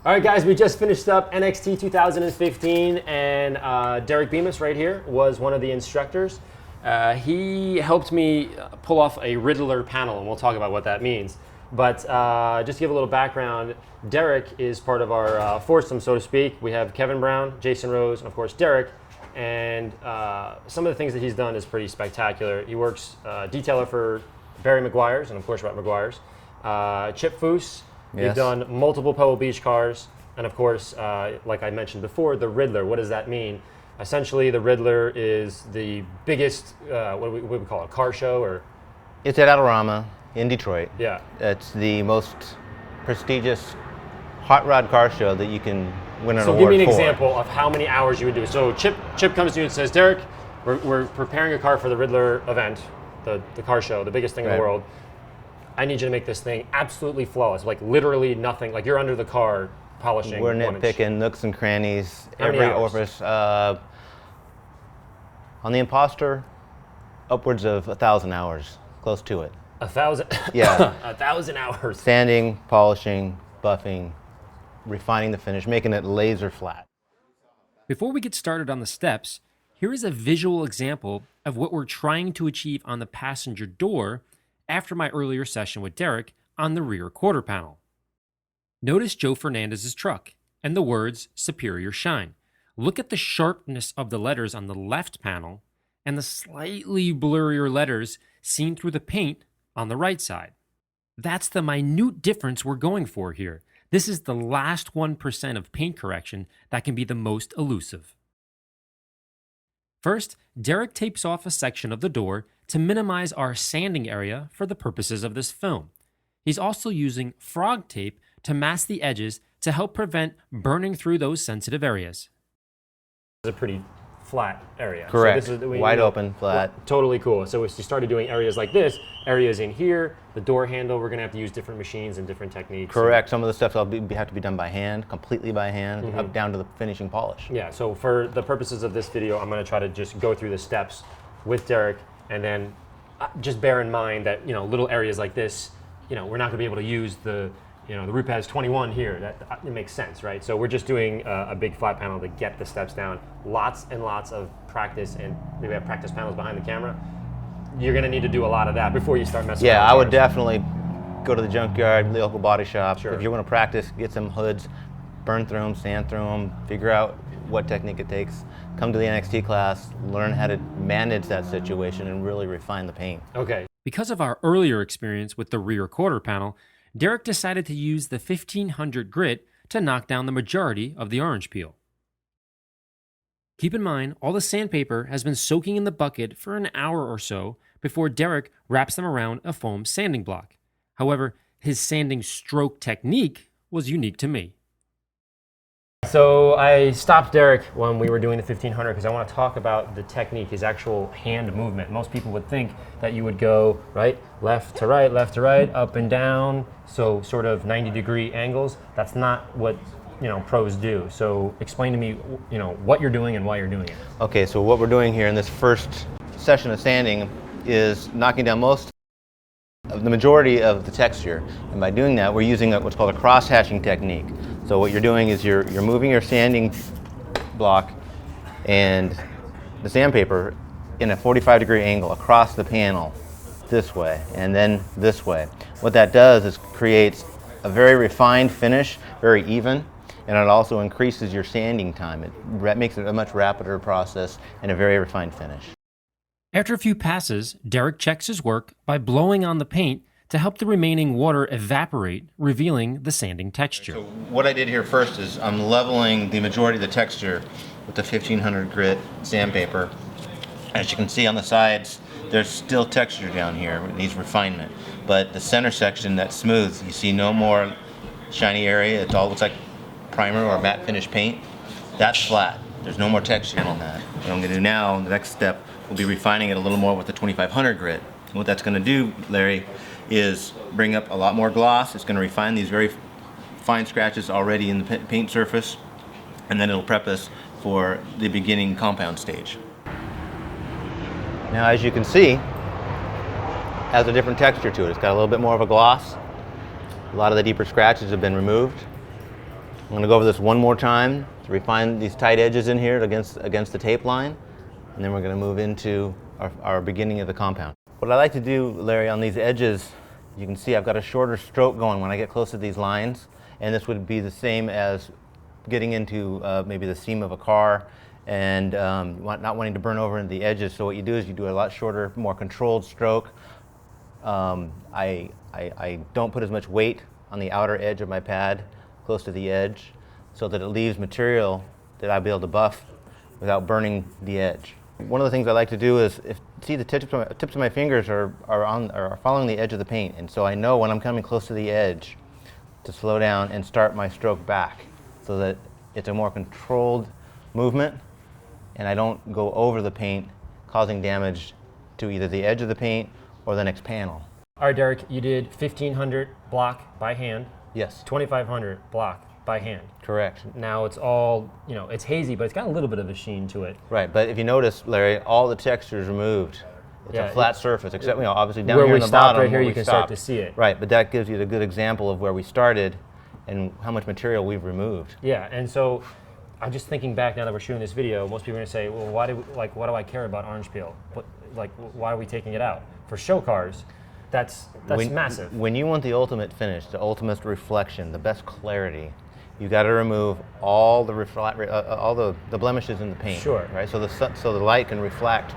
All right, guys, we just finished up NXT 2015, and Derek Bemis right here was one of the instructors. He helped me pull off a Riddler panel, and we'll talk about what that means. But just to give a little background, Derek is part of our foursome, so to speak. We have Kevin Brown, Jason Rose, and of course Derek. And some of the things that he's done is pretty spectacular. He works detailer for Barry Maguire's, and of course Rhett Maguire's. Chip Foose. Yes. You've done multiple Pebble Beach cars, and of course, like I mentioned before, the Riddler. What does that mean? Essentially, the Riddler is the biggest, what do we call it, car show, or? It's at Adorama in Detroit. Yeah. It's the most prestigious hot rod car show that you can win an award for. So give me an example of how many hours you would do. So Chip comes to you and says, Derek, we're preparing a car for the Riddler event, the car show, the biggest thing in the world. I need you to make this thing absolutely flawless, like literally nothing. Like you're under the car polishing. We're nitpicking nooks and crannies, How many every hours? orifice. On the Imposter, upwards of 1,000 hours, close to it. 1,000? Yeah. 1,000 hours. Sanding, polishing, buffing, refining the finish, making it laser flat. Before we get started on the steps, here is a visual example of what we're trying to achieve on the passenger door after my earlier session with Derek on the rear quarter panel. Notice Joe Fernandez's truck and the words Superior Shine. Look at the sharpness of the letters on the left panel and the slightly blurrier letters seen through the paint on the right side. That's the minute difference we're going for here. This is the last 1% of paint correction that can be the most elusive. First, Derek tapes off a section of the door to minimize our sanding area for the purposes of this film. He's also using frog tape to mask the edges to help prevent burning through those sensitive areas. It's a pretty flat area. Correct. So this is, wide open, flat. Totally cool. So as you started doing areas like this, areas in here, the door handle, we're going to have to use different machines and different techniques. Correct. Some of the stuff have to be done by hand, completely by hand, up down to the finishing polish. Yeah, so for the purposes of this video, I'm going to try to just go through the steps with Derek, and then just bear in mind that, little areas like this, we're not going to be able to use the root pad is 21 here. That it makes sense, right? So we're just doing a big flat panel to get the steps down. Lots and lots of practice, and we have practice panels behind the camera. You're going to need to do a lot of that before you start messing around. Yeah, with I would cars. definitely go to the junkyard, the local body shop. Sure. If you want to practice, get some hoods, burn through them, sand through them, figure out what technique it takes. Come to the NXT class, learn how to manage that situation and really refine the paint. Okay. Because of our earlier experience with the rear quarter panel, Derek decided to use the 1500 grit to knock down the majority of the orange peel. Keep in mind, all the sandpaper has been soaking in the bucket for an hour or so before Derek wraps them around a foam sanding block. However, his sanding stroke technique was unique to me. So I stopped Derek when we were doing the 1500 because I want to talk about the technique, his actual hand movement. Most people would think that you would go left to right, up and down, so sort of 90-degree angles. That's not what pros do. So explain to me what you're doing and why you're doing it. Okay, so what we're doing here in this first session of sanding is knocking down the majority of the texture. And by doing that, we're using what's called a cross-hatching technique. So what you're doing is you're moving your sanding block and the sandpaper in a 45-degree angle across the panel this way and then this way. What that does is creates a very refined finish, very even, and it also increases your sanding time. It makes it a much rapider process and a very refined finish. After a few passes, Derek checks his work by blowing on the paint to help the remaining water evaporate, revealing the sanding texture. So what I did here first is I'm leveling the majority of the texture with the 1500 grit sandpaper. As you can see on the sides, there's still texture down here, it needs refinement. But the center section that's smooth, you see no more shiny area, it all looks like primer or matte finish paint. That's flat, there's no more texture on that. What I'm gonna do now, the next step, will be refining it a little more with the 2500 grit. And what that's gonna do, Larry, is bring up a lot more gloss. It's going to refine these very fine scratches already in the paint surface, and then it'll prep us for the beginning compound stage. Now, as you can see, it has a different texture to it. It's got a little bit more of a gloss. A lot of the deeper scratches have been removed. going to go over this one more time to refine these tight edges in here against the tape line, and then we're going to move into our beginning of the compound. What I like to do, Larry, on these edges, you can see I've got a shorter stroke going when I get close to these lines, and this would be the same as getting into maybe the seam of a car and not wanting to burn over into the edges. So what you do is you do a lot shorter, more controlled stroke. I don't put as much weight on the outer edge of my pad close to the edge so that it leaves material that I'll be able to buff without burning the edge. One of the things I like to do is, see the tips of my fingers are following the edge of the paint, and so I know when I'm coming close to the edge to slow down and start my stroke back so that it's a more controlled movement and I don't go over the paint causing damage to either the edge of the paint or the next panel. All right, Derek, you did 1,500 block by hand. Yes. 2,500 block by hand. Correct. Now it's all, it's hazy, but it's got a little bit of a sheen to it. Right, but if you notice, Larry, all the texture is removed. It's a flat surface, except obviously down here on the bottom. Right here, you can start to see it. Right, but that gives you a good example of where we started and how much material we've removed. Yeah, and so I'm just thinking back now that we're shooting this video. Most people are going to say, well, why do I care about orange peel? But why are we taking it out? For show cars, that's massive. When you want the ultimate finish, the ultimate reflection, the best clarity, you got to remove all the blemishes in the paint. Sure. Right, so the light can refract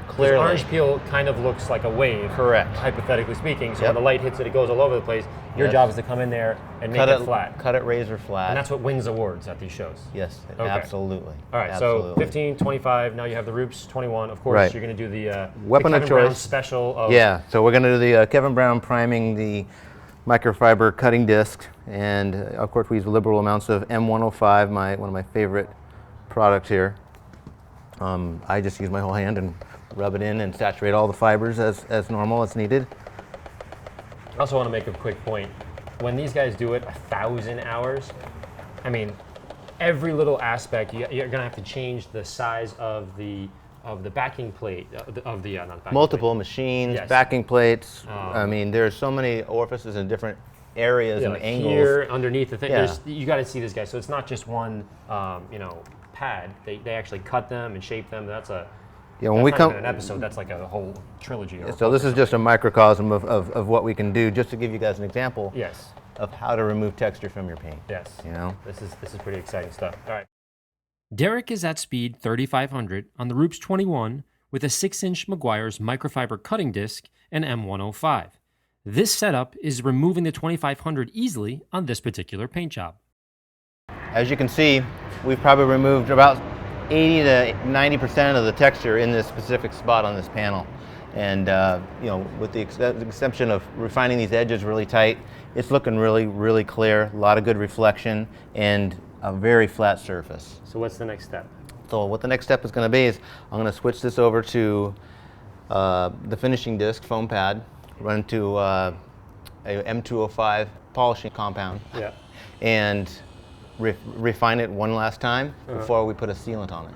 clearly. Orange peel kind of looks like a wave. Correct. Hypothetically speaking. So when the light hits it, it goes all over the place. Your job is to come in there and make it flat. Cut it razor flat. And that's what wins awards at these shows. Yes, okay. Absolutely. All right, absolutely. So 15, 25, now you have the Roops, 21. Of course, you're going to do the weapon Kevin of choice Brown special. So we're going to do the Kevin Brown priming the microfiber cutting disc, and of course we use liberal amounts of M105, one of my favorite products here. I just use my whole hand and rub it in and saturate all the fibers as normal as needed. I also want to make a quick point. When these guys do it 1,000 hours, I mean, every little aspect, you're going to have to change the size of the backing plate, multiple machines, backing plates. I mean, there's so many orifices in different areas and angles. Here, underneath the thing, you got to see this guy. So it's not just one, pad. They actually cut them and shape them. That's when we come in an episode, that's like a whole trilogy. So this is just a microcosm of what we can do, just to give you guys an example. Yes. Of how to remove texture from your paint. Yes. This is pretty exciting stuff. All right. Derek is at speed 3,500 on the Roops 21 with a 6-inch Meguiar's microfiber cutting disc and M105. This setup is removing the 2,500 easily on this particular paint job. As you can see, we've probably removed about 80 to 90% of the texture in this specific spot on this panel. And with the exception of refining these edges really tight, it's looking really, really clear, a lot of good reflection, and a very flat surface. So what's the next step? So what the next step is going to be is I'm going to switch this over to the finishing disc foam pad, run to a M205 polishing compound, and refine it one last time before we put a sealant on it.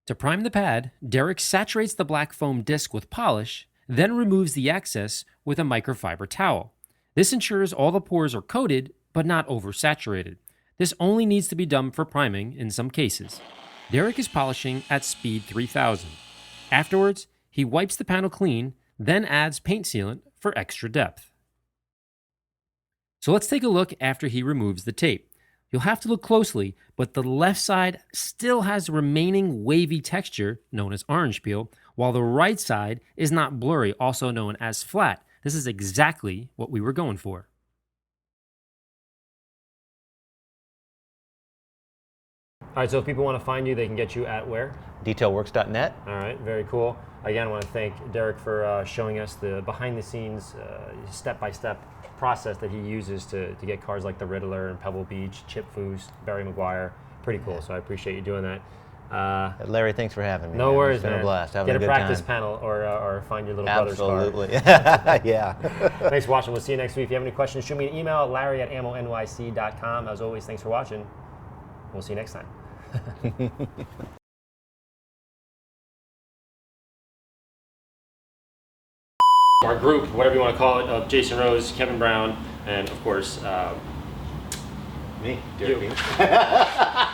To prime the pad, Derek saturates the black foam disc with polish, then removes the excess with a microfiber towel. This ensures all the pores are coated, but not oversaturated. This only needs to be done for priming in some cases. Derek is polishing at speed 3000. Afterwards, he wipes the panel clean, then adds paint sealant for extra depth. So let's take a look after he removes the tape. You'll have to look closely, but the left side still has remaining wavy texture, known as orange peel, while the right side is not blurry, also known as flat. This is exactly what we were going for. All right, so if people want to find you, they can get you at where? Detailworks.net. All right, very cool. Again, I want to thank Derek for showing us the behind-the-scenes, step-by-step process that he uses to get cars like the Riddler and Pebble Beach, Chip Foose, Barry Maguire. Pretty cool, so I appreciate you doing that. Larry, thanks for having me. No worries, it's been man. a blast. Having Get a good practice time. panel or find your little brother's car. Absolutely. Yeah. Thanks for watching. We'll see you next week. If you have any questions, shoot me an email at larry@ammonyc.com. As always, thanks for watching. We'll see you next time. Our group, whatever you want to call it, of Jason Rose, Kevin Brown, and of course, Me, You. Derek Beamer.